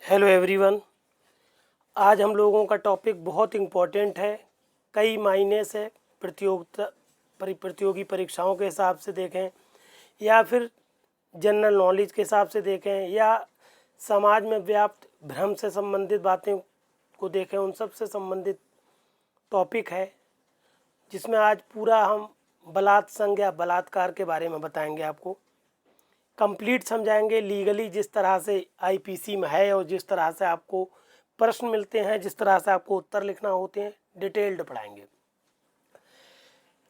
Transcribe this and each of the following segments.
Hello everyone. आज हम लोगों का टॉपिक बहुत इम्पोर्टेंट है। कई मायने से प्रतियोगी परीक्षाओं के हिसाब से देखें या फिर जनरल नॉलेज के हिसाब से देखें या समाज में व्याप्त भ्रम से संबंधित बातें को देखें, उन सब से संबंधित टॉपिक है, जिसमें आज पूरा हम बलात्संग या बलात्कार के बारे में बताएंगे। आपको कंप्लीट समझाएंगे लीगली, जिस तरह से आईपीसी में है और जिस तरह से आपको प्रश्न मिलते हैं, जिस तरह से आपको उत्तर लिखना होते हैं, डिटेल्ड पढ़ाएंगे।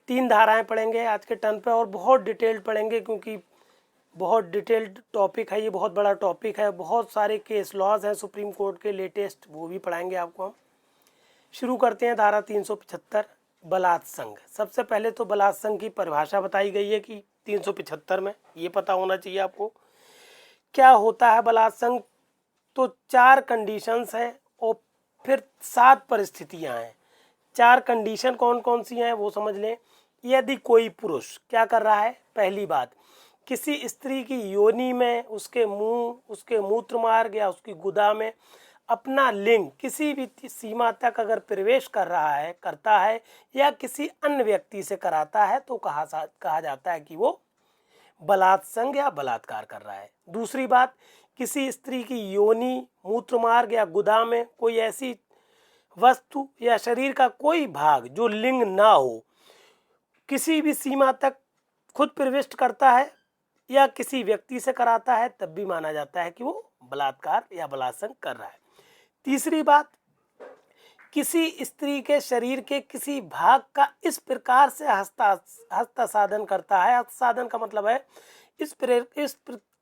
3 धाराएं पढ़ेंगे आज के टर्न पे और बहुत डिटेल्ड पढ़ेंगे, क्योंकि बहुत डिटेल्ड टॉपिक है, ये बहुत बड़ा टॉपिक है। बहुत सारे केस लॉज हैं सुप्रीम कोर्ट के लेटेस्ट, वो भी पढ़ाएंगे आपको हम। शुरू करते हैं धारा 375 बलात्संग। सबसे पहले तो बलात्संग की परिभाषा बताई गई है कि 375 में, ये पता होना चाहिए आपको क्या होता है बलात्संग। तो 4 कंडीशंस हैं और फिर 7 परिस्थितियां हैं। 4 कंडीशन कौन कौन सी हैं वो समझ लें। यदि कोई पुरुष क्या कर रहा है, पहली बात, किसी स्त्री की योनि में, उसके मुंह, उसके मूत्र मार्ग या उसकी गुदा में अपना लिंग किसी भी सीमा तक अगर प्रवेश कर रहा है, करता है या किसी अन्य व्यक्ति से कराता है, तो कहा जाता है कि वो बलात्संग या बलात्कार कर रहा है। दूसरी बात, किसी स्त्री की योनि, मूत्रमार्ग या गुदा में कोई ऐसी वस्तु या शरीर का कोई भाग जो लिंग ना हो, किसी भी सीमा तक खुद प्रविष्ट करता है या किसी व्यक्ति से कराता है, तब भी माना जाता है कि वो बलात्कार या बलात्संग कर रहा है। तीसरी बात, किसी स्त्री के शरीर के किसी भाग का इस प्रकार से हस्तसाधन करता है। हस्तसाधन का मतलब है इस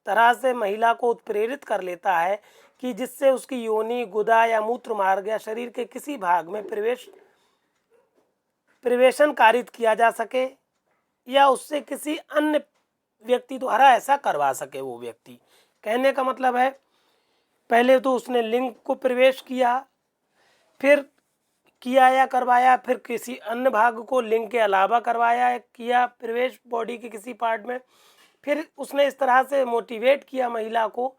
तरह से महिला को उत्प्रेरित कर लेता है कि जिससे उसकी योनि, गुदा या मूत्र मार्ग या शरीर के किसी भाग में प्रवेशन कारित किया जा सके या उससे किसी अन्य व्यक्ति द्वारा ऐसा करवा सके। वो व्यक्ति, कहने का मतलब है पहले तो उसने लिंग को प्रवेश किया, फिर किया या करवाया, फिर किसी अन्य भाग को लिंग के अलावा करवाया, किया प्रवेश बॉडी के किसी पार्ट में, फिर उसने इस तरह से मोटिवेट किया महिला को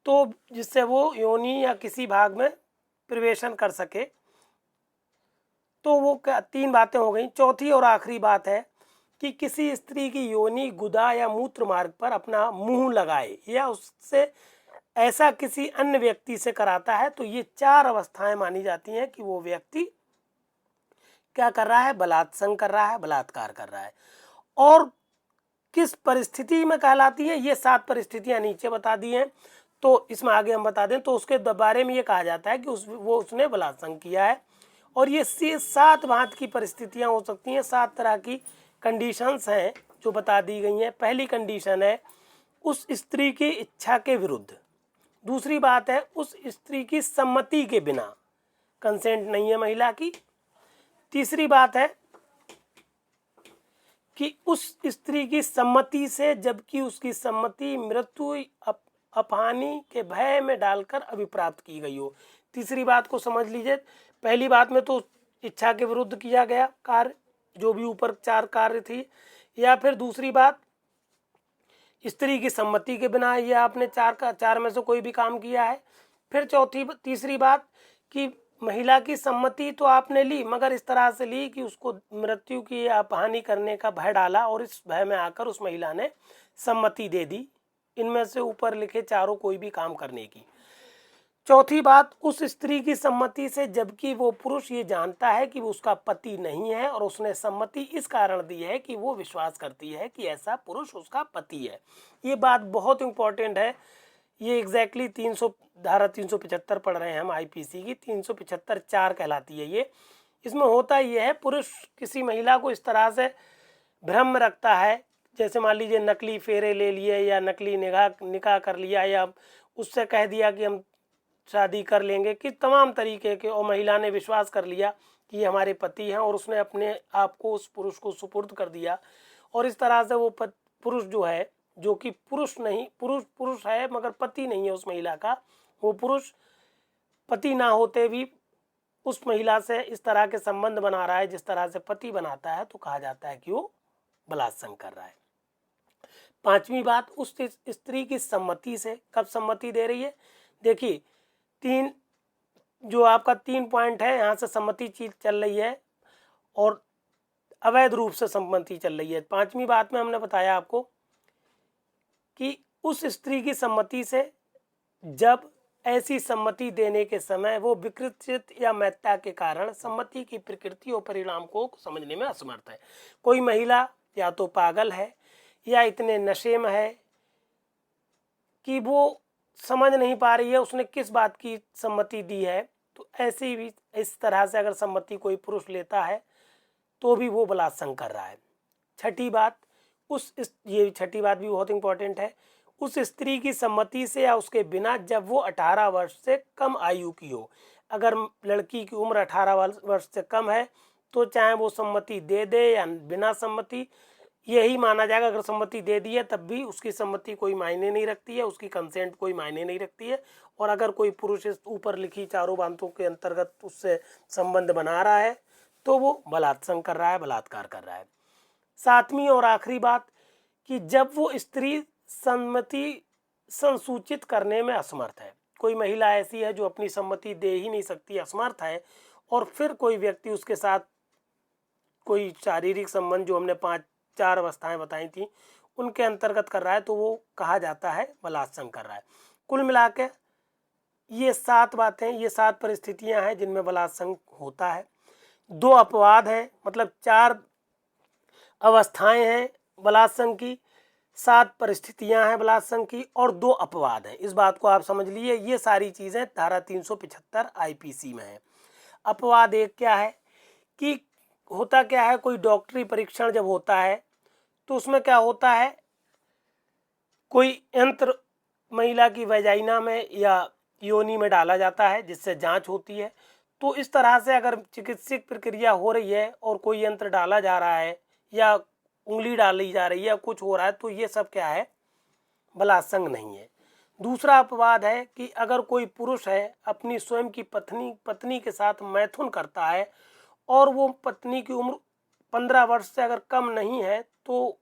तो जिससे वो योनि या किसी भाग में प्रवेशन कर सके। तो वो 3 बातें हो गई। चौथी और आखिरी बात है कि किसी स्त्री की योनि, गुदा या मूत्र मार्ग पर अपना मुंह लगाए या उससे ऐसा किसी अन्य व्यक्ति से कराता है, तो ये 4 अवस्थाएं मानी जाती हैं कि वो व्यक्ति क्या कर रहा है, बलात्संग कर रहा है, बलात्कार कर रहा है। और किस परिस्थिति में कहलाती है, ये 7 परिस्थितियां नीचे बता दी हैं, तो इसमें आगे हम बता दें। तो उसके बारे में ये कहा जाता है कि उसने बलात्संग किया है। और ये 7 भांत की परिस्थितियां हो सकती हैं, 7 तरह की कंडीशंस हैं जो बता दी गई हैं। पहली कंडीशन है उस स्त्री की इच्छा के विरुद्ध। दूसरी बात है उस स्त्री की सम्मति के बिना, कंसेंट नहीं है महिला की। तीसरी बात है कि उस स्त्री की सम्मति से, जबकि उसकी सम्मति मृत्यु, अपहानि के भय में डालकर अभिप्राप्त की गई हो। तीसरी बात को समझ लीजिए। पहली बात में तो इच्छा के विरुद्ध किया गया कार्य, जो भी ऊपर 4 कार्य थी, या फिर दूसरी बात स्त्री की सम्मति के बिना या आपने 4 में से कोई भी काम किया है। फिर तीसरी बात कि महिला की सम्मति तो आपने ली, मगर इस तरह से ली कि उसको मृत्यु की या हानि करने का भय डाला और इस भय में आकर उस महिला ने सम्मति दे दी। इनमें से ऊपर लिखे चारों कोई भी काम करने की। चौथी बात, उस स्त्री की सम्मति से, जबकि वो पुरुष ये जानता है कि वो उसका पति नहीं है और उसने सम्मति इस कारण दी है कि वो विश्वास करती है कि ऐसा पुरुष उसका पति है। ये बात बहुत इंपॉर्टेंट है। ये एग्जैक्टली धारा 375 पढ़ रहे हैं हम आईपीसी की, 375 4 कहलाती है ये। इसमें होता ये है, पुरुष किसी महिला को इस तरह से भ्रम में रखता है, जैसे मान लीजिए नकली फेरे ले लिए या नकली निकाह कर लिया या उससे कह दिया कि हम शादी कर लेंगे, कि तमाम तरीके के, और महिला ने विश्वास कर लिया कि ये हमारे पति हैं और उसने अपने आप को उस पुरुष को सुपुर्द कर दिया। और इस तरह से वो पुरुष जो है, जो कि पुरुष नहीं, पुरुष है मगर पति नहीं है उस महिला का, वो पुरुष पति ना होते भी उस महिला से इस तरह के संबंध बना रहा है जिस तरह से पति बनाता है, तो कहा जाता है कि वो बलात्संग कर रहा है। 5वीं बात, उस स्त्री की सम्मति से। कब सम्मति दे रही है, देखिए तीन जो आपका 3 पॉइंट है, यहाँ से सम्मति चीज चल रही है और अवैध रूप से सम्मति चल रही है। 5वीं बात में हमने बताया आपको कि उस स्त्री की सम्मति से जब ऐसी सम्मति देने के समय वो विकृत या मैथ्या के कारण सम्मति की प्रकृति और परिणाम को समझने में असमर्थ है। कोई महिला या तो पागल है या इतने नशे में है कि वो समझ नहीं पा रही है उसने किस बात की सम्मति दी है। तो ऐसी भी इस तरह से अगर सम्मति कोई पुरुष लेता है तो भी वो बलात्संग कर रहा है। छठी बात, ये छठी बात भी बहुत इंपॉर्टेंट है, उस स्त्री की सम्मति से या उसके बिना जब वो 18 वर्ष से कम आयु की हो। अगर लड़की की उम्र 18 वर्ष से कम है तो चाहे वो सम्मति दे दे या बिना सम्मति, यही माना जाएगा। अगर सम्मति दे दी है तब भी उसकी सम्मति कोई मायने नहीं रखती है, उसकी कंसेंट कोई मायने नहीं रखती है। और अगर कोई पुरुष इस ऊपर लिखी चारों बातों के अंतर्गत उससे संबंध बना रहा है तो वो बलात्संग कर रहा है, बलात्कार कर रहा है। 7वीं और आखिरी बात कि जब वो स्त्री सम्मति संसूचित करने में असमर्थ है। कोई महिला ऐसी है जो अपनी सम्मति दे ही नहीं सकती, असमर्थ है, और फिर कोई व्यक्ति उसके साथ कोई शारीरिक संबंध, जो हमने 4 अवस्थाएं बताई थी, उनके अंतर्गत कर रहा है तो वो कहा जाता है बलात्संग कर रहा है। कुल मिला के ये 7 बातें, ये 7 परिस्थितियां हैं जिनमें बलात्संग होता है। 2 अपवाद हैं, मतलब 4 अवस्थाएं हैं बलात्संग की, 7 परिस्थितियां हैं बलात्संग की और 2 अपवाद हैं। इस बात को आप समझ लीजिए। ये सारी चीज़ें धारा 375 आईपीसी में है। अपवाद एक क्या है कि होता क्या है, कोई डॉक्टरी परीक्षण जब होता है तो उसमें क्या होता है, कोई यंत्र महिला की वैजाइना में या योनि में डाला जाता है जिससे जांच होती है। तो इस तरह से अगर चिकित्सक प्रक्रिया हो रही है और कोई यंत्र डाला जा रहा है या उंगली डाली जा रही है, कुछ हो रहा है, तो ये सब क्या है, बलात्संग नहीं है। दूसरा अपवाद है कि अगर कोई पुरुष है अपनी स्वयं की पत्नी के साथ मैथुन करता है और वो पत्नी की उम्र 15 वर्ष से अगर कम नहीं है तो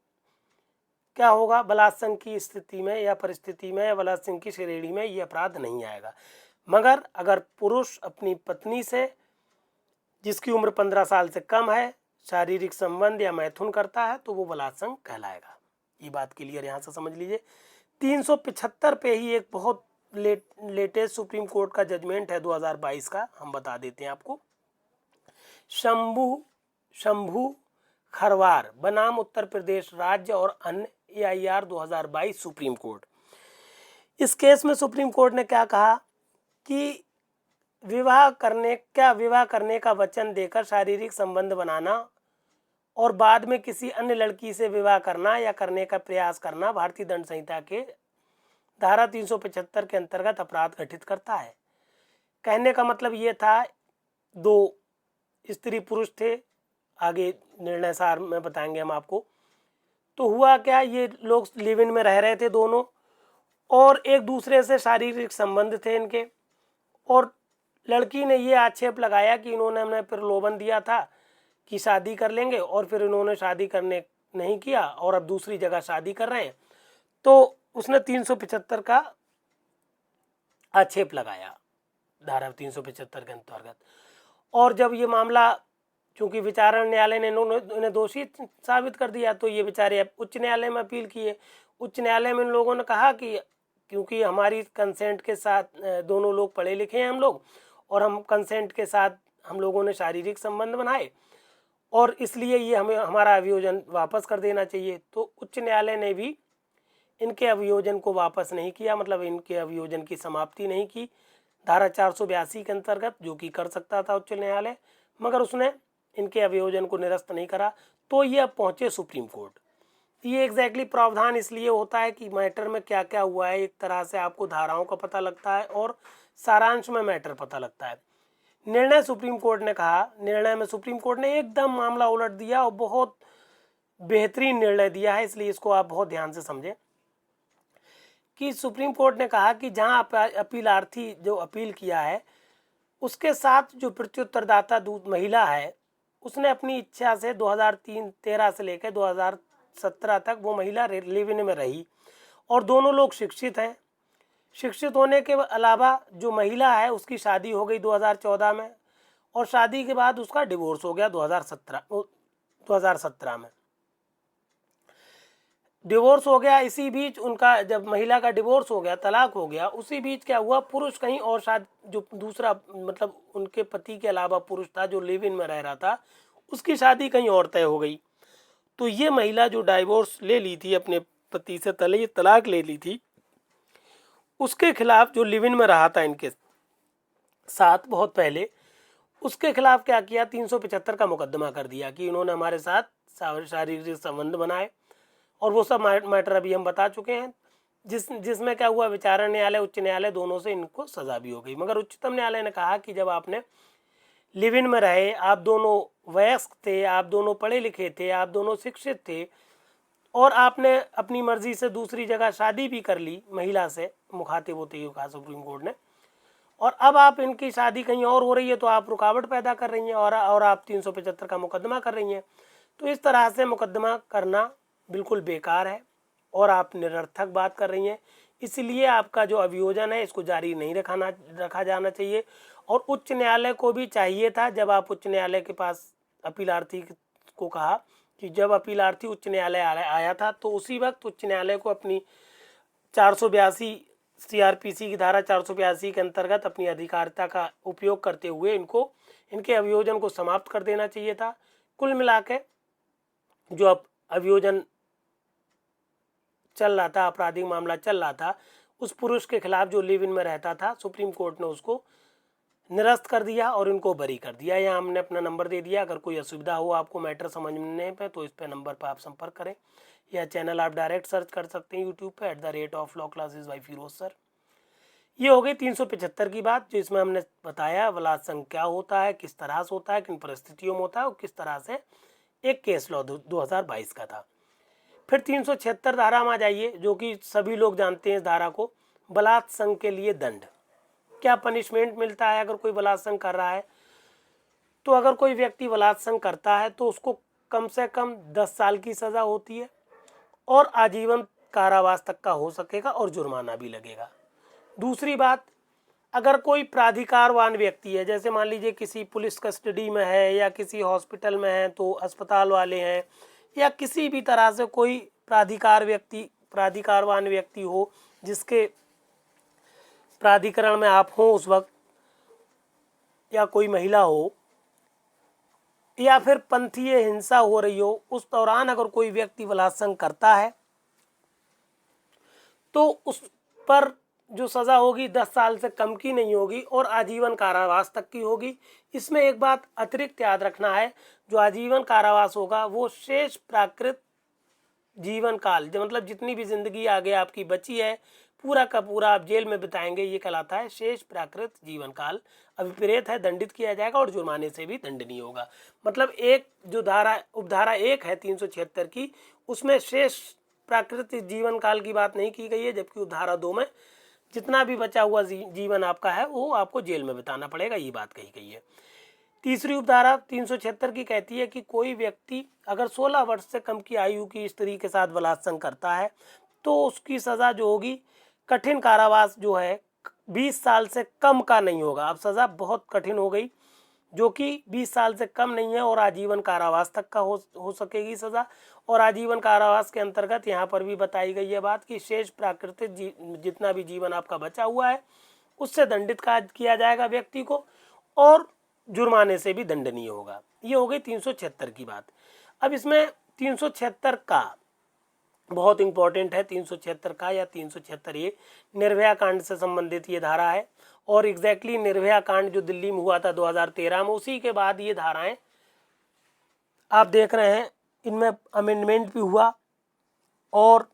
क्या होगा, बलात्संग की स्थिति में या परिस्थिति में या बलात्संग की श्रेणी में ये अपराध नहीं आएगा। मगर अगर पुरुष अपनी पत्नी से जिसकी उम्र 15 साल से कम है शारीरिक संबंध या मैथुन करता है तो वो बलात्संग कहलाएगा। ये बात क्लियर यहाँ से समझ लीजिए। 375 पे ही एक बहुत लेटेस्ट सुप्रीम कोर्ट का जजमेंट है 2022 का, हम बता देते हैं आपको। शंभू खरवार बनाम उत्तर प्रदेश राज्य और अन्य AIR 2022 सुप्रीम कोर्ट। इस केस में सुप्रीम कोर्ट ने क्या कहा कि विवाह करने का वचन देकर शारीरिक संबंध बनाना और बाद में किसी अन्य लड़की से विवाह करना या करने का प्रयास करना भारतीय दंड संहिता के धारा 375 के अंतर्गत अपराध घटित करता है। कहने का मतलब ये था, 2 स्त्री पुरुष थे, आगे निर्णय सार में बताएंगे हम आपको। तो हुआ क्या, ये लोग लिव इन में रह रहे थे दोनों और एक दूसरे से शारीरिक संबंध थे इनके, और लड़की ने ये आक्षेप लगाया कि इन्होंने हमें प्रलोभन दिया था कि शादी कर लेंगे और फिर इन्होंने शादी करने नहीं किया और अब दूसरी जगह शादी कर रहे हैं। तो उसने 375 का आक्षेप लगाया धारा 375 के अंतर्गत। और जब ये मामला, चूंकि विचारण न्यायालय ने इन्हें दोषी साबित कर दिया तो ये बेचारे उच्च न्यायालय में अपील किए। उच्च न्यायालय में इन लोगों ने कहा कि क्योंकि हमारी कंसेंट के साथ, दोनों लोग पढ़े लिखे हैं हम लोग, और हम कंसेंट के साथ हम लोगों ने शारीरिक संबंध बनाए और इसलिए ये हमें हमारा अभियोजन वापस कर देना चाहिए। तो उच्च न्यायालय ने भी इनके अभियोजन को वापस नहीं किया, मतलब इनके अभियोजन की समाप्ति नहीं की धारा 482 के अंतर्गत, जो कि कर सकता था उच्च न्यायालय, मगर उसने इनके अभियोजन को निरस्त नहीं करा। तो ये अब पहुंचे सुप्रीम कोर्ट। ये एग्जैक्टली प्रावधान इसलिए होता है कि मैटर में क्या क्या हुआ है, एक तरह से आपको धाराओं का पता लगता है और सारांश में मैटर पता लगता है। निर्णय सुप्रीम कोर्ट ने कहा, निर्णय में सुप्रीम कोर्ट ने एकदम मामला उलट दिया और बहुत बेहतरीन निर्णय दिया है, इसलिए इसको आप बहुत ध्यान से समझें कि सुप्रीम कोर्ट ने कहा कि जहां अपीलार्थी जो अपील किया है उसके साथ जो प्रत्युत्तरदाता महिला है उसने अपनी इच्छा से 2013 से लेकर 2017 तक वो महिला लिव इन में रही और दोनों लोग शिक्षित हैं, शिक्षित होने के अलावा जो महिला है उसकी शादी हो गई 2014 में, और शादी के बाद उसका डिवोर्स हो गया 2017 में। डिवोर्स हो गया, इसी बीच उनका जब महिला का डिवोर्स हो गया, तलाक हो गया, उसी बीच क्या हुआ, पुरुष कहीं और जो दूसरा मतलब उनके पति के अलावा पुरुष था जो लिव इन में रह रहा था, उसकी शादी कहीं और तय हो गई। तो ये महिला जो डाइवोर्स ले ली थी, अपने पति से तलाक ले ली थी, उसके खिलाफ जो लिव इन में रहा था इनके साथ बहुत पहले, उसके खिलाफ क्या किया, 375 का मुकदमा कर दिया कि इन्होंने हमारे साथ शारीरिक संबंध बनाए, और वो सब मैटर अभी हम बता चुके हैं। जिसमें क्या हुआ, विचारण न्यायालय, उच्च न्यायालय दोनों से इनको सजा भी हो गई। मगर उच्चतम न्यायालय ने कहा कि जब आपने लिव इन में रहे, आप दोनों वयस्क थे, आप दोनों पढ़े लिखे थे, आप दोनों शिक्षित थे, और आपने अपनी मर्जी से दूसरी जगह शादी भी कर ली महिला से, मुखातिब होते ही कहा सुप्रीम कोर्ट ने, और अब आप इनकी शादी कहीं और हो रही है तो आप रुकावट पैदा कर रही हैं और आप 375 का मुकदमा कर रही हैं। तो इस तरह से मुकदमा करना बिल्कुल बेकार है और आप निरर्थक बात कर रही हैं। इसलिए आपका जो अभियोजन है इसको जारी नहीं रखा जाना चाहिए। और उच्च न्यायालय को भी चाहिए था, जब आप उच्च न्यायालय के पास अपीलार्थी को कहा कि जब अपीलार्थी उच्च न्यायालय आया था तो उसी वक्त उच्च न्यायालय को अपनी 482 CRPC की धारा 482 के अंतर्गत अपनी अधिकारिता का उपयोग करते हुए इनके अभियोजन को समाप्त कर देना चाहिए था। कुल मिला के जो अब अभियोजन चल रहा था, आपराधिक मामला चल रहा था, उस पुरुष के खिलाफ जो लिव इन में रहता था, सुप्रीम कोर्ट ने उसको निरस्त कर दिया और इनको बरी कर दिया। यहाँ हमने अपना नंबर दे दिया, अगर कोई असुविधा हो आपको मैटर समझने पे तो इस पे नंबर पर आप संपर्क करें, या चैनल आप डायरेक्ट सर्च कर सकते हैं यूट्यूब पे @law classes by Firoz sir. ये हो गई 375 की बात, जो इसमें हमने बताया बलात्संग क्या होता है, किस तरह से होता है, किन परिस्थितियों में होता है और किस तरह से एक केस लॉ 2022 का था। फिर 376 धारा में आ जाइए, जो कि सभी लोग जानते हैं इस धारा को, बलात्संग के लिए दंड। क्या पनिशमेंट मिलता है अगर कोई बलात्संग कर रहा है? तो अगर कोई व्यक्ति बलात्संग करता है तो उसको कम से कम 10 साल की सज़ा होती है और आजीवन कारावास तक का हो सकेगा और जुर्माना भी लगेगा। दूसरी बात, अगर कोई प्राधिकारवान व्यक्ति है, जैसे मान लीजिए किसी पुलिस कस्टडी में है या किसी हॉस्पिटल में है तो अस्पताल वाले हैं, या किसी भी तरह से कोई प्राधिकारवान व्यक्ति हो जिसके प्राधिकरण में आप हो उस वक्त, या कोई महिला हो, या फिर पंथीय हिंसा हो रही हो, उस दौरान अगर कोई व्यक्ति बलात्संग करता है तो उस पर जो सज़ा होगी 10 साल से कम की नहीं होगी और आजीवन कारावास तक की होगी। इसमें एक बात अतिरिक्त याद रखना है, जो आजीवन कारावास होगा वो शेष प्राकृत जीवन काल, जो मतलब जितनी भी जिंदगी आगे आपकी बची है पूरा का पूरा आप जेल में बिताएंगे, ये कहलाता है शेष प्राकृत जीवन काल। अभिप्रेत है, दंडित किया जाएगा और जुर्माने से भी दंडनीय होगा। मतलब एक जो उपधारा 1 है 376 की, उसमें शेष प्राकृतिक जीवन काल की बात नहीं की गई है, जबकि उपधारा 2 में जितना भी बचा हुआ जीवन आपका है वो आपको जेल में बिताना पड़ेगा, ये बात कही गई है। तीसरी उपधारा 376 की कहती है कि कोई व्यक्ति अगर 16 वर्ष से कम की आयु की स्त्री के साथ बलात्संग करता है तो उसकी सज़ा जो होगी कठिन कारावास जो है 20 साल से कम का नहीं होगा। अब सज़ा बहुत कठिन हो गई, जो कि 20 साल से कम नहीं है और आजीवन कारावास तक का हो सकेगी सज़ा। और आजीवन कारावास के अंतर्गत यहाँ पर भी बताई गई है बात कि शेष प्राकृतिक जितना भी जीवन आपका बचा हुआ है उससे दंडित किया जाएगा व्यक्ति को और जुर्माने से भी दंडनीय होगा। ये हो गई 376 की बात। अब इसमें 376 का बहुत इंपॉर्टेंट है, 376 का या 376 ये निर्भया कांड से संबंधित ये धारा है और एग्जैक्टली निर्भया कांड जो दिल्ली में हुआ था 2013 में, उसी के बाद ये धाराएं आप देख रहे हैं, इनमें अमेंडमेंट भी हुआ और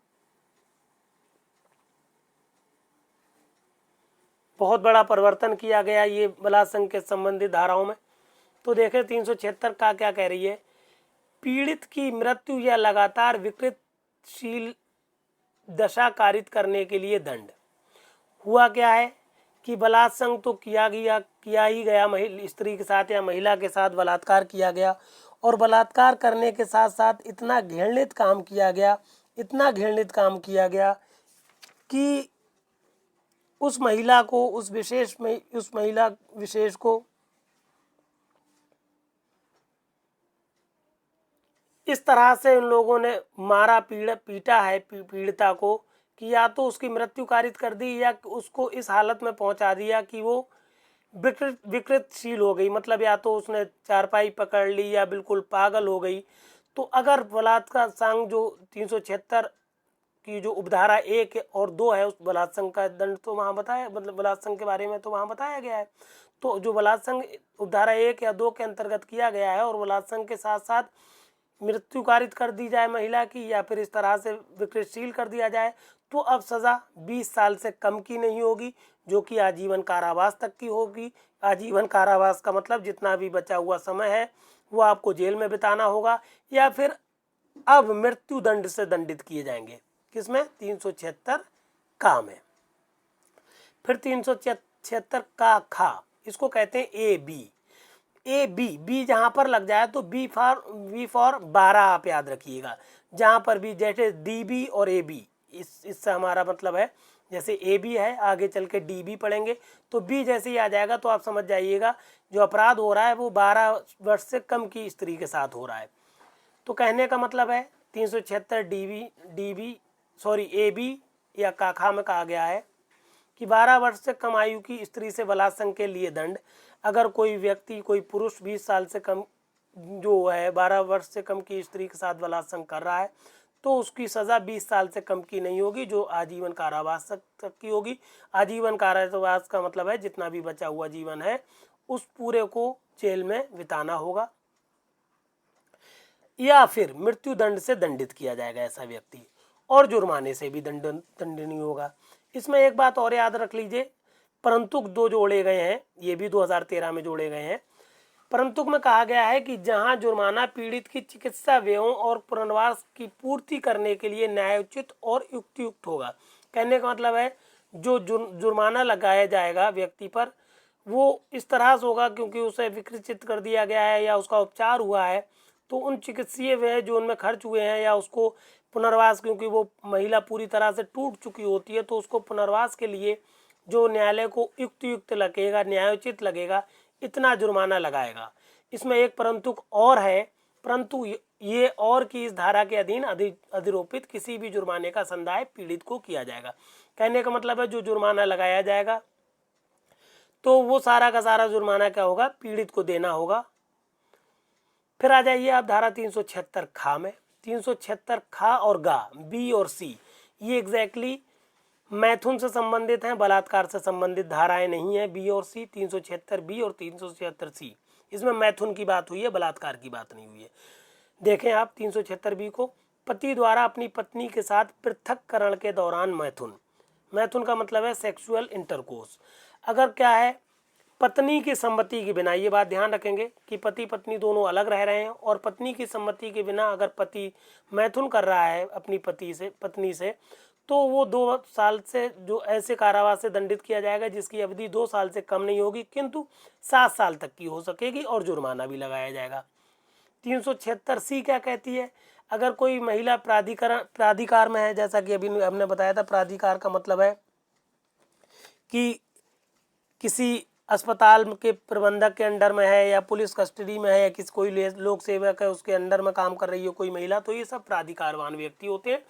बहुत बड़ा परिवर्तन किया गया ये बलात्संग के संबंधित धाराओं में। तो देखें 376 का क्या कह रही है, पीड़ित की मृत्यु या लगातार विकृतशील दशा कारित करने के लिए दंड। हुआ क्या है कि बलात्संग तो किया ही गया, स्त्री के साथ या महिला के साथ बलात्कार किया गया और बलात्कार करने के साथ साथ इतना घृणित काम किया गया कि उस महिला को, उस महिला विशेष को इस तरह से उन लोगों ने मारा, पीटा है पीड़िता को, कि या तो उसकी मृत्यु कारित कर दी या उसको इस हालत में पहुंचा दिया कि वो विकृतशील हो गई, मतलब या तो उसने चारपाई पकड़ ली या बिल्कुल पागल हो गई। तो अगर बलात्कार संघ जो 376 की जो उपधारा 1 और 2 है, उस बलात् संघ का दंड तो वहाँ बताया, मतलब बलात् संघ के बारे में तो वहाँ बताया गया है। तो जो बलात् संघ उपधारा 1 या 2 के अंतर्गत किया गया है और बलात् संघ के साथ साथ मृत्यु कारित कर दी जाए महिला की या फिर इस तरह से विकृतशील कर दिया जाए, तो अब सज़ा 20 साल से कम की नहीं होगी, जो कि आजीवन कारावास तक की होगी। आजीवन कारावास का मतलब जितना भी बचा हुआ समय है वो आपको जेल में बिताना होगा, या फिर अब मृत्यु दंड से दंडित किए जाएंगे। किसमें? 376 का में। फिर 376 का खा, इसको कहते हैं ए बी। बी जहाँ पर लग जाए तो बी फॉर 12 आप याद रखिएगा। जहाँ पर भी, जैसे डी बी और ए बी, इससे हमारा मतलब है, जैसे ए बी है आगे चल के डी बी पढ़ेंगे, तो बी जैसे ही आ जाएगा तो आप समझ जाइएगा जो अपराध हो रहा है वो 12 वर्ष से कम की स्त्री के साथ हो रहा है। तो कहने का मतलब है 376 ए बी या काखा में कहा गया है कि 12 वर्ष से कम आयु की स्त्री से बलात्संग के लिए दंड। अगर कोई व्यक्ति, कोई पुरुष 20 साल से कम जो है 12 वर्ष से कम की स्त्री के साथ बलात्संग कर रहा है तो उसकी सज़ा 20 साल से कम की नहीं होगी, जो आजीवन कारावास तक की होगी। आजीवन कारावास का मतलब है जितना भी बचा हुआ जीवन है उस पूरे को जेल में बिताना होगा, या फिर मृत्यु दंड से दंडित किया जाएगा ऐसा व्यक्ति, और जुर्माने से भी दंडनीय होगा। इसमें एक बात और याद रख लीजिए, परंतु 2 जोड़े गए हैं, ये भी 2013 में जोड़े गए हैं। परंतु में कहा गया है कि जहां जुर्माना पीड़ित की चिकित्सा व्ययों और पुनर्वास की पूर्ति करने के लिए न्यायोचित और युक्तियुक्त होगा। कहने का मतलब है जो जुर्माना लगाया जाएगा व्यक्ति पर वो इस तरह से होगा क्योंकि उसे विकृत कर दिया गया है या उसका उपचार हुआ है, तो उन चिकित्सीय व्यय जो उनमें खर्च हुए हैं या उसको पुनर्वास, क्योंकि वो महिला पूरी तरह से टूट चुकी होती है तो उसको पुनर्वास के लिए जो न्यायालय को युक्त लगेगा, न्यायोचित लगेगा, इतना जुर्माना लगाएगा। इसमें एक परंतु और है, परंतु ये और की इस धारा के अधीन अधिरोपित किसी भी जुर्माने का संदाय पीड़ित को किया जाएगा। कहने का मतलब है जो जुर्माना लगाया जाएगा तो वो सारा का सारा जुर्माना क्या होगा? पीड़ित को देना होगा। फिर आ जाइए आप धारा 376 खा में। 376 खा और गा, बी और सी, ये एग्जैक्टली मैथुन से संबंधित हैं, बलात्कार से संबंधित धाराएं नहीं है बी और सी। 376 बी और 376 सी, इसमें मैथुन की बात हुई है, बलात्कार की बात नहीं हुई है। देखें आप 376 बी को, पति द्वारा अपनी पत्नी के साथ पृथक्करण के दौरान मैथुन। मैथुन का मतलब है सेक्सुअल इंटरकोर्स। अगर क्या है, पत्नी की सम्मति के बिना, ये बात ध्यान रखेंगे कि पति पत्नी दोनों अलग रह रहे हैं और पत्नी की सम्मति के बिना अगर पति मैथुन कर रहा है अपनी पत्नी से तो वो 2 साल से जो ऐसे कारावास से दंडित किया जाएगा जिसकी अवधि 2 साल से कम नहीं होगी किंतु 7 साल तक की हो सकेगी और जुर्माना भी लगाया जाएगा। 376 सी क्या कहती है? अगर कोई महिला प्राधिकार में है, जैसा कि अभी हमने बताया था, प्राधिकार का मतलब है कि किसी अस्पताल के प्रबंधक के अंडर में है या पुलिस कस्टडी में है या किसी कोई लोक सेवक है उसके अंडर में काम कर रही है कोई महिला, तो ये सब प्राधिकारवान व्यक्ति होते हैं।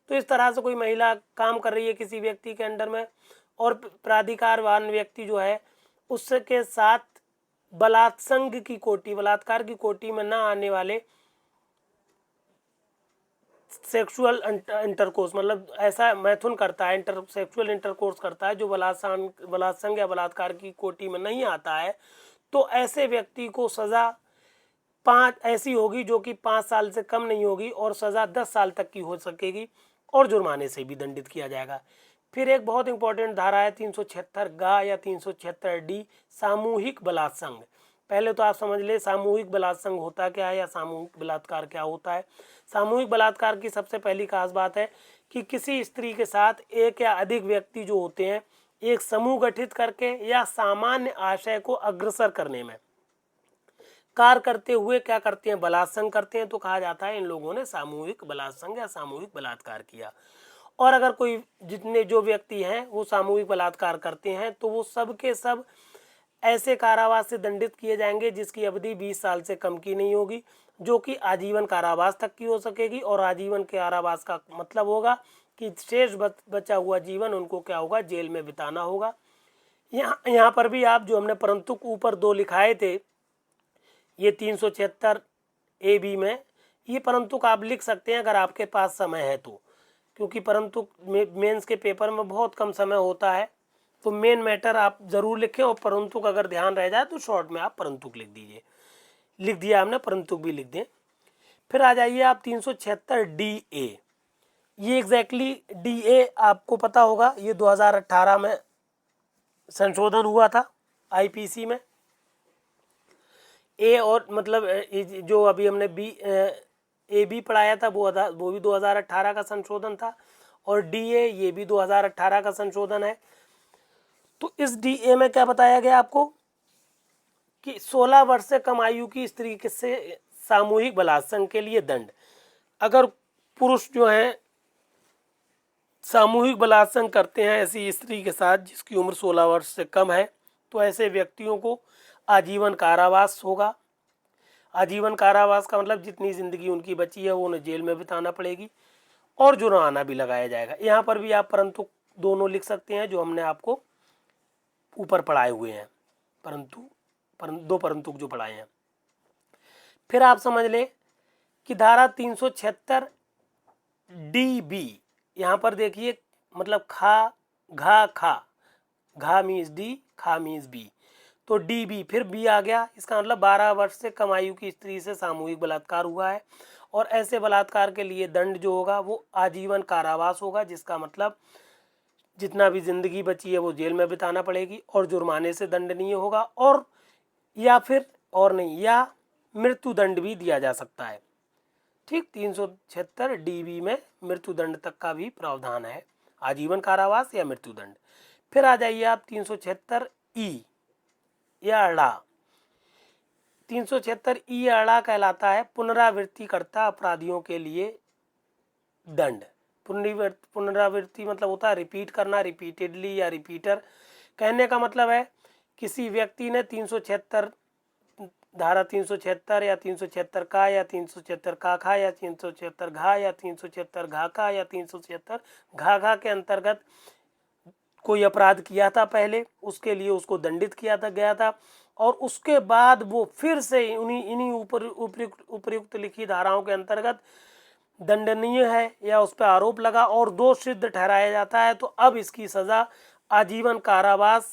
तो इस तरह से कोई महिला काम कर रही है किसी व्यक्ति के अंडर में और प्राधिकारवान व्यक्ति जो है उसके साथ बलात्संग की कोटि, बलात्कार की कोटि में न आने वाले सेक्सुअल इंटरकोर्स, मतलब ऐसा मैथुन करता है, सेक्सुअल इंटरकोर्स करता है जो बलात्संग या बलात्कार की कोटि में नहीं आता है, तो ऐसे व्यक्ति को सज़ा 5 ऐसी होगी जो कि 5 साल से कम नहीं होगी और सज़ा 10 साल तक की हो सकेगी और जुर्माने से भी दंडित किया जाएगा। फिर एक बहुत इंपॉर्टेंट धारा है 376 गा या 376 डी, सामूहिक बलात्संग। पहले तो आप समझ ले सामूहिक बलात्संग होता क्या है या सामूहिक बलात्कार क्या होता है। सामूहिक बलात्कार की सबसे पहली खास बात है कि किसी स्त्री के साथ एक या अधिक व्यक्ति जो होते हैं एक समूह गठित करके या सामान्य आशय को अग्रसर करने में कार्य करते हुए क्या करते हैं? बलात्संग करते हैं, तो कहा जाता है इन लोगों ने सामूहिक बलात्संग या सामूहिक बलात्कार किया। और अगर कोई जितने जो व्यक्ति हैं वो सामूहिक बलात्कार करते हैं तो वो सब के सब ऐसे कारावास से दंडित किए जाएंगे जिसकी अवधि 20 साल से कम की नहीं होगी, जो कि आजीवन कारावास तक की हो सकेगी। और आजीवन कारावास का मतलब होगा कि शेष बचा हुआ जीवन उनको क्या होगा, जेल में बिताना होगा। यहाँ पर भी आप जो हमने परंतु ऊपर 2 लिखाए थे, ये 376 AB में, ये परंतु आप लिख सकते हैं अगर आपके पास समय है तो, क्योंकि परंतु मेंस के पेपर में बहुत कम समय होता है, तो मेन मैटर आप ज़रूर लिखें। और परंतु अगर ध्यान रह जाए तो शॉर्ट में आप परंतु लिख दीजिए। लिख दिया हमने, परंतु भी लिख दें। फिर आ जाइए आप 376 DA। ये एग्जैक्टली DA आपको पता होगा, ये 2018 में संशोधन हुआ था IPC में। ए और मतलब जो अभी हमने AB पढ़ाया था वो भी 2018 का संशोधन था, और DA ये भी 2018 का संशोधन है। तो इस DA में क्या बताया गया आपको कि 16 वर्ष से कम आयु की स्त्री से सामूहिक बलात्कार के लिए दंड। अगर पुरुष जो हैं सामूहिक बलात्कार करते हैं ऐसी स्त्री के साथ जिसकी उम्र 16 वर्ष से कम है, तो ऐसे व्यक्तियों को आजीवन कारावास होगा। आजीवन कारावास का मतलब जितनी ज़िंदगी उनकी बची है वो उन्हें जेल में बिताना पड़ेगी, और जुर्माना भी लगाया जाएगा। यहाँ पर भी आप परंतु दोनों लिख सकते हैं जो हमने आपको ऊपर पढ़ाए हुए हैं, दो परंतु जो पढ़ाए हैं। फिर आप समझ लें कि धारा 376 DB, यहाँ पर देखिए मतलब घा मीन्स D, खा मीन्स B, तो DB फिर B आ गया। इसका मतलब 12 वर्ष से कम आयु की स्त्री से सामूहिक बलात्कार हुआ है, और ऐसे बलात्कार के लिए दंड जो होगा वो आजीवन कारावास होगा, जिसका मतलब जितना भी जिंदगी बची है वो जेल में बिताना पड़ेगी, और जुर्माने से दंडनीय होगा, और या फिर और नहीं, या मृत्यु दंड भी दिया जा सकता है। ठीक, 376 DB में मृत्यु दंड तक का भी प्रावधान है, आजीवन कारावास या मृत्यु दंड। फिर आ जाइए आप 376 E या अड़ा। 376 E अड़ा कहलाता है पुनरावृत्ति करता अपराधियों के लिए दंड। पुनरावृत्ति मतलब होता है रिपीट करना, रिपीटेडली या रिपीटर। कहने का मतलब है किसी व्यक्ति ने 376 धारा 376 या 376 का या 376 का खा या 376 घा या 376 घा का या 376 घा के अंतर्गत कोई अपराध किया था पहले, उसके लिए उसको दंडित किया था गया था, और उसके बाद वो फिर से इन्हीं उपयुक्त लिखी धाराओं के अंतर्गत दंडनीय है या उस पर आरोप लगा और दोष सिद्ध ठहराया जाता है, तो अब इसकी सज़ा आजीवन कारावास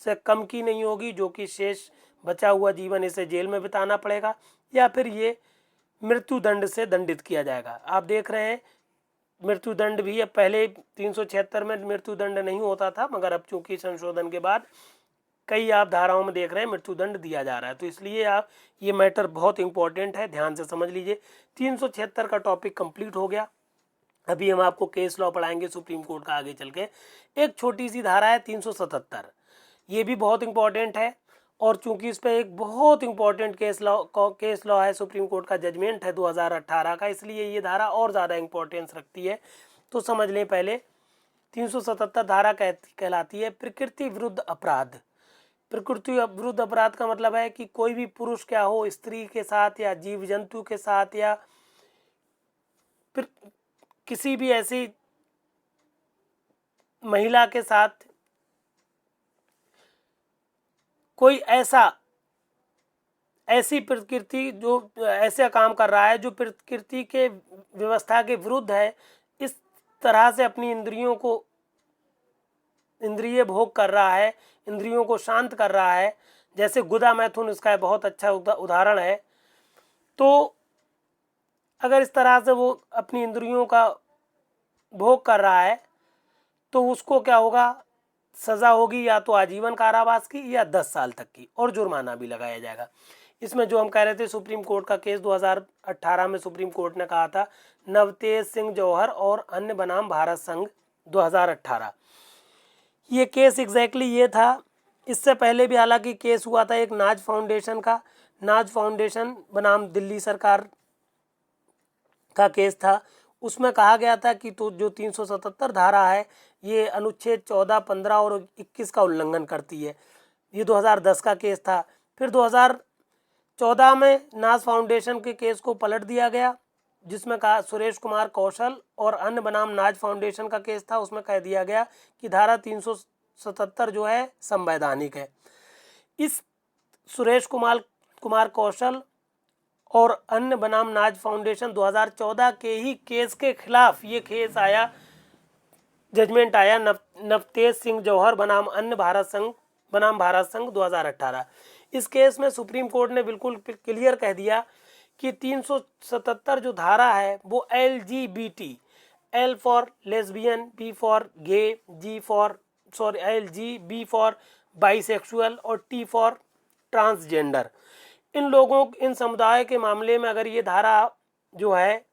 से कम की नहीं होगी, जो कि शेष बचा हुआ जीवन इसे जेल में बिताना पड़ेगा, या फिर ये मृत्यु दंड से दंडित किया जाएगा। आप देख रहे हैं मृत्यु दंड भी, अब पहले 376 में मृत्यु दंड नहीं होता था, मगर अब चूंकि संशोधन के बाद कई आप धाराओं में देख रहे हैं मृत्यु दंड दिया जा रहा है, तो इसलिए आप ये मैटर बहुत इंपॉर्टेंट है, ध्यान से समझ लीजिए। 376 का टॉपिक कंप्लीट हो गया। अभी हम आपको केस लॉ पढ़ाएंगे सुप्रीम कोर्ट का आगे चल के। एक छोटी सी धारा है 377, ये भी बहुत इंपॉर्टेंट है, और चूंकि इस पर एक बहुत इंपॉर्टेंट केस लॉ है, सुप्रीम कोर्ट का जजमेंट है 2018 का, इसलिए ये धारा और ज़्यादा इंपॉर्टेंस रखती है। तो समझ लें पहले 377 धारा कहलाती है प्रकृति विरुद्ध अपराध। प्रकृति विरुद्ध अपराध का मतलब है कि कोई भी पुरुष क्या हो स्त्री के साथ या जीव जंतु के साथ या फिर किसी भी ऐसी महिला के साथ कोई ऐसी प्रकृति जो ऐसा काम कर रहा है जो प्रकृति के व्यवस्था के विरुद्ध है, इस तरह से अपनी इंद्रिय भोग कर रहा है, इंद्रियों को शांत कर रहा है, जैसे गुदा मैथुन इसका बहुत अच्छा उदाहरण है। तो अगर इस तरह से वो अपनी इंद्रियों का भोग कर रहा है तो उसको क्या होगा, सज़ा होगी या तो आजीवन कारावास की या 10 साल तक की, और जुर्माना भी लगाया जाएगा। इसमें जो हम कह रहे थे सुप्रीम कोर्ट का केस 2018 में सुप्रीम कोर्ट ने कहा था, नवतेज सिंह जौहर और अन्य बनाम भारत संघ 2018, ये केस एग्जैक्टली ये था। इससे पहले भी हालांकि केस हुआ था एक नाज फाउंडेशन का, नाज फाउंडेशन बनाम दिल्ली सरकार का केस था। उसमें कहा गया था कि तो जो 377 धारा है ये अनुच्छेद 14, 15 और 21 का उल्लंघन करती है। ये 2010 का केस था। फिर 2014 में नाज फाउंडेशन के केस को पलट दिया गया, जिसमें कहा सुरेश कुमार कौशल और अन्य बनाम नाज फाउंडेशन का केस था। उसमें कह दिया गया कि धारा 377 जो है संवैधानिक है। इस सुरेश कुमार कौशल और अन्य बनाम नाज फाउंडेशन 2014 के ही केस के खिलाफ ये केस आया, जजमेंट आया नवतेज सिंह जौहर बनाम अन्य भारत संघ 2018। इस केस में सुप्रीम कोर्ट ने बिल्कुल क्लियर कह दिया कि 377 जो धारा है वो LGBT, L for lesbian, B for gay, LG, B for bisexual और T फॉर ट्रांसजेंडर, इन समुदाय के मामले में अगर ये धारा जो है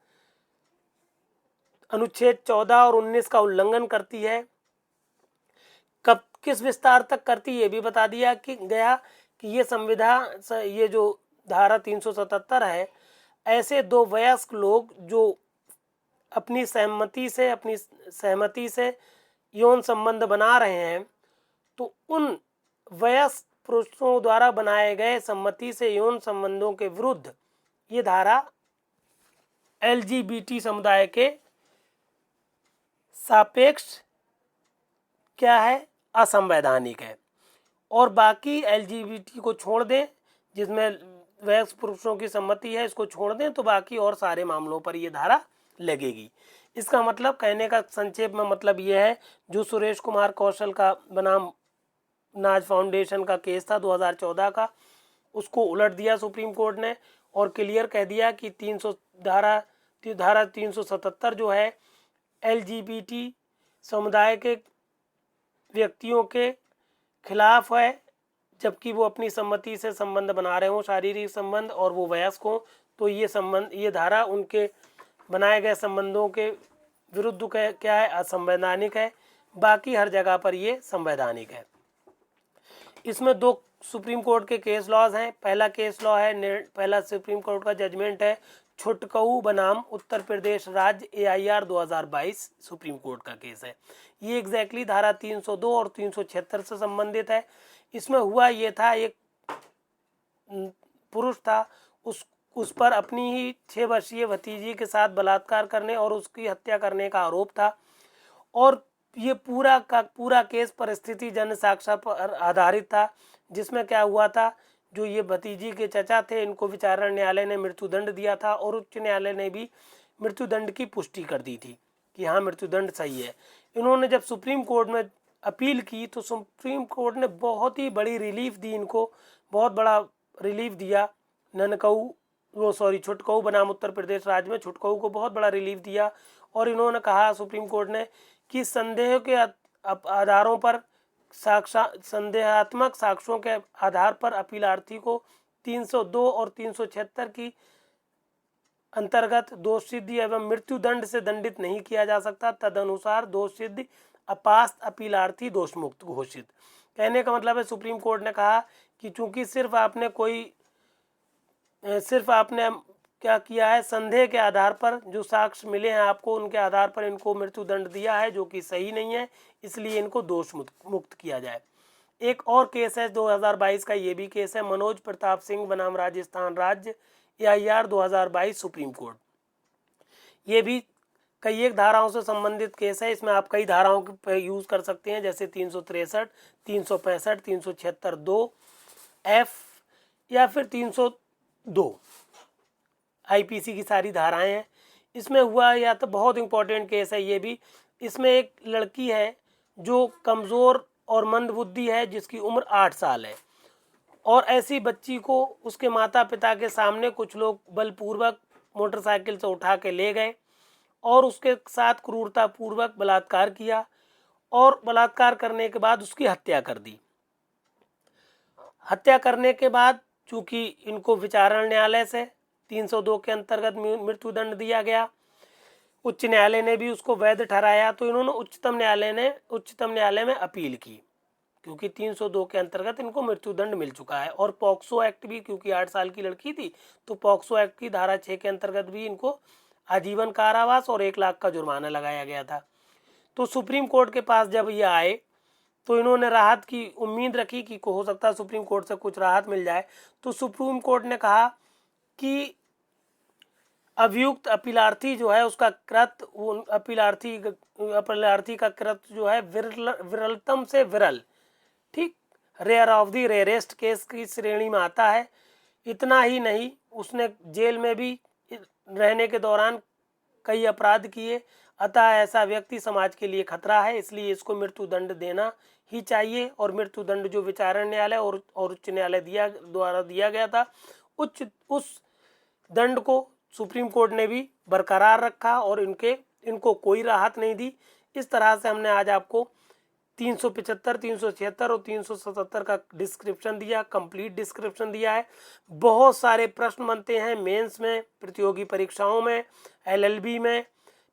अनुच्छेद 14 और 19 का उल्लंघन करती है, कब किस विस्तार तक करती है भी बता दिया कि गया कि ये संविधान, ये जो धारा 377 है, ऐसे दो वयस्क लोग जो अपनी सहमति से यौन संबंध बना रहे हैं, तो उन वयस्क पुरुषों द्वारा बनाए गए सम्मति से यौन संबंधों के विरुद्ध ये धारा LGBT समुदाय के सापेक्ष क्या है, असंवैधानिक है। और बाकी LGBT को छोड़ दें, जिसमें वयस्क पुरुषों की सम्मति है, इसको छोड़ दें तो बाकी और सारे मामलों पर ये धारा लगेगी। इसका मतलब, कहने का संक्षेप में मतलब ये है, जो सुरेश कुमार कौशल का बनाम नाज फाउंडेशन का केस था 2014 का, उसको उलट दिया सुप्रीम कोर्ट ने और क्लियर कह दिया कि धारा 377 जो है LGBT समुदाय के व्यक्तियों के खिलाफ है, जबकि वो अपनी सम्मति से संबंध बना रहे हों, शारीरिक संबंध, और वो वयस्क हों, तो ये धारा उनके बनाए गए संबंधों के विरुद्ध क्या है, असंवैधानिक है। बाकी हर जगह पर ये संवैधानिक है। इसमें दो सुप्रीम कोर्ट के केस लॉज हैं। पहला सुप्रीम कोर्ट का जजमेंट है छुटकऊ बनाम उत्तर प्रदेश राज्य AIR 2022, सुप्रीम कोर्ट का केस है। ये एग्जैक्टली धारा 302 और 376 से संबंधित है। इसमें हुआ ये था, एक पुरुष था, उस पर अपनी ही 6 वर्षीय भतीजी के साथ बलात्कार करने और उसकी हत्या करने का आरोप था। और ये पूरा का पूरा केस परिस्थिति जन्य साक्ष्य पर आधारित था, जिसमें क्या हुआ था, जो ये भतीजी के चचा थे, इनको विचारण न्यायालय ने मृत्युदंड दिया था और उच्च न्यायालय ने भी मृत्युदंड की पुष्टि कर दी थी कि हाँ मृत्युदंड सही है। इन्होंने जब सुप्रीम कोर्ट में अपील की तो सुप्रीम कोर्ट ने बहुत ही बड़ी रिलीफ दी, इनको बहुत बड़ा रिलीफ दिया। छुटकऊ बनाम उत्तर प्रदेश राज्य में छुटकऊ को बहुत बड़ा रिलीफ दिया। और इन्होंने कहा सुप्रीम कोर्ट ने कि संदेह के आधारों पर संदेहात्मक साक्ष्यों के आधार पर अपीलार्थी को 302 और 376 की अंतर्गत दोष सिद्धि एवं मृत्युदंड से दंडित नहीं किया जा सकता। तदनुसार दोष सिद्धि अपास्त अपीलार्थी दोष मुक्त घोषित। कहने का मतलब है, सुप्रीम कोर्ट ने कहा कि चूंकि सिर्फ आपने क्या किया है, संदेह के आधार पर जो साक्ष्य मिले हैं आपको, उनके आधार पर इनको मृत्युदंड दिया है, जो कि सही नहीं है, इसलिए इनको दोष मुक्त किया जाए। एक और केस है 2022 का, ये भी केस है मनोज प्रताप सिंह बनाम राजस्थान राज्य AIR 2022, सुप्रीम कोर्ट। ये भी कई एक धाराओं से संबंधित केस है। इसमें आप कई धाराओं पे यूज़ कर सकते हैं, जैसे 363, 365, 376 2F या फिर 302 IPC की सारी धाराएं हैं। इसमें हुआ या तो बहुत इंपॉर्टेंट केस है ये भी। इसमें एक लड़की है जो कमज़ोर और मंदबुद्धि है, जिसकी उम्र 8 साल है, और ऐसी बच्ची को उसके माता पिता के सामने कुछ लोग बलपूर्वक मोटरसाइकिल से उठा के ले गए और उसके साथ क्रूरतापूर्वक बलात्कार किया और बलात्कार करने के बाद उसकी हत्या कर दी। हत्या करने के बाद चूंकि इनको विचारण न्यायालय से 302 के अंतर्गत मृत्युदंड दिया गया, उच्च न्यायालय ने भी उसको वैध ठहराया, तो इन्होंने उच्चतम न्यायालय में अपील की, क्योंकि 302 के अंतर्गत इनको मृत्युदंड मिल चुका है। और पॉक्सो एक्ट भी, क्योंकि 8 साल की लड़की थी, तो पॉक्सो एक्ट की धारा 6 के अंतर्गत भी इनको आजीवन कारावास और 1 लाख का जुर्माना लगाया गया था। तो सुप्रीम कोर्ट के पास जब ये आए तो इन्होंने राहत की उम्मीद रखी कि हो सकता है सुप्रीम कोर्ट से कुछ राहत मिल जाए। तो सुप्रीम कोर्ट ने कहा कि अभियुक्त अपीलार्थी जो है उसका कृत अपीलार्थी का कृत जो है विरलतम से विरल, ठीक, rare of the rarest case की श्रेणी में आता है। इतना ही नहीं, उसने जेल में भी रहने के दौरान कई अपराध किए, अतः ऐसा व्यक्ति समाज के लिए खतरा है, इसलिए इसको मृत्यु दंड देना ही चाहिए। और मृत्यु दंड जो विचारण न्यायालय और उच्च न्यायालय द्वारा दिया गया था, उस दंड को सुप्रीम कोर्ट ने भी बरकरार रखा और इनको कोई राहत नहीं दी। इस तरह से हमने आज आपको 375, 376 और 377 का डिस्क्रिप्शन दिया, कंप्लीट डिस्क्रिप्शन दिया है। बहुत सारे प्रश्न बनते हैं मेंस में, प्रतियोगी परीक्षाओं में, एलएलबी में,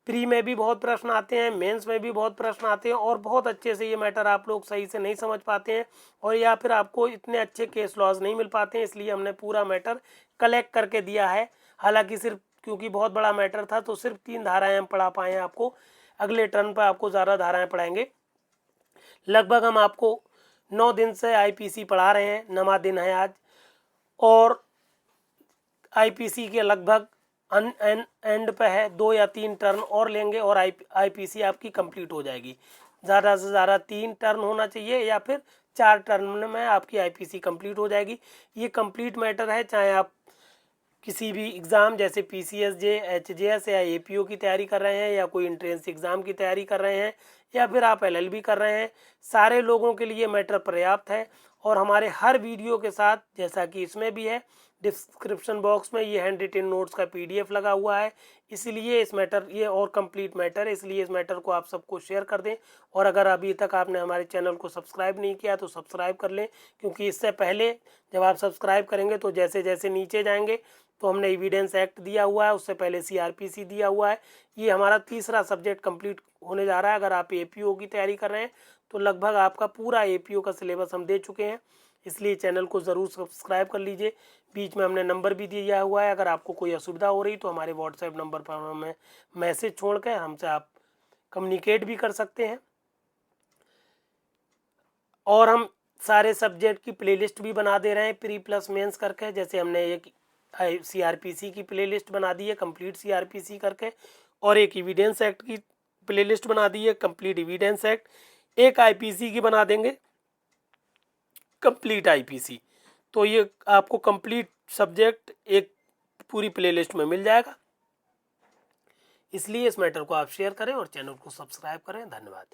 प्री में भी बहुत प्रश्न आते हैं, मेंस में भी बहुत प्रश्न आते हैं और बहुत अच्छे से ये मैटर आप लोग सही से नहीं समझ पाते हैं और या फिर आपको इतने अच्छे केस लॉज नहीं मिल पाते हैं, इसलिए हमने पूरा मैटर कलेक्ट करके दिया है। हालांकि सिर्फ क्योंकि बहुत बड़ा मैटर था तो सिर्फ 3 धाराएं हम पढ़ा पाए हैं आपको, अगले टर्न पर आपको ज़्यादा धाराएं पढ़ाएंगे। लगभग हम आपको 9 दिन से आईपीसी पढ़ा रहे हैं, 9वां दिन है आज, और आईपीसी के लगभग एंड पे है, 2 या 3 टर्न और लेंगे और आईपीसी आपकी कंप्लीट हो जाएगी। ज़्यादा से ज़्यादा 3 टर्न होना चाहिए या फिर 4 टर्न में आपकी आईपीसी कंप्लीट हो जाएगी। ये कंप्लीट मैटर है, चाहे आप किसी भी एग्ज़ाम जैसे पीसीएसजे, एचजेएस या एपीओ की तैयारी कर रहे हैं या कोई एंट्रेंस एग्ज़ाम की तैयारी कर रहे हैं या फिर आप एलएलबी कर रहे हैं, सारे लोगों के लिए मैटर पर्याप्त है। और हमारे हर वीडियो के साथ, जैसा कि इसमें भी है, डिस्क्रिप्शन बॉक्स में ये हैंड रिटेन नोट्स का पीडीएफ लगा हुआ है, इसलिए इस मैटर ये और कंप्लीट मैटर है, इसलिए इस मैटर को आप सबको शेयर कर दें। और अगर अभी तक आपने हमारे चैनल को सब्सक्राइब नहीं किया तो सब्सक्राइब कर लें, क्योंकि इससे पहले जब आप सब्सक्राइब करेंगे तो जैसे जैसे नीचे जाएंगे तो हमने एविडेंस एक्ट दिया हुआ है, उससे पहले सीआरपीसी दिया हुआ है। ये हमारा तीसरा सब्जेक्ट कंप्लीट होने जा रहा है। अगर आप एपीओ की तैयारी कर रहे हैं तो लगभग आपका पूरा एपीओ का सिलेबस हम दे चुके हैं, इसलिए चैनल को ज़रूर सब्सक्राइब कर लीजिए। बीच में हमने नंबर भी दिया हुआ है, अगर आपको कोई असुविधा हो रही तो हमारे व्हाट्सएप नंबर पर हमें मैसेज छोड़ कर हमसे आप कम्युनिकेट भी कर सकते हैं। और हम सारे सब्जेक्ट की प्लेलिस्ट भी बना दे रहे हैं प्री प्लस मेंस करके, जैसे हमने एक सीआरपीसी की प्लेलिस्ट बना दी है कंप्लीट सीआरपीसी करके, और एक एविडेंस एक्ट की प्लेलिस्ट बना दी है कंप्लीट एविडेंस एक्ट, एक आईपीसी की बना देंगे कंप्लीट आईपीसी। तो ये आपको कंप्लीट सब्जेक्ट एक पूरी प्लेलिस्ट में मिल जाएगा। इसलिए इस मैटर को आप शेयर करें और चैनल को सब्सक्राइब करें। धन्यवाद।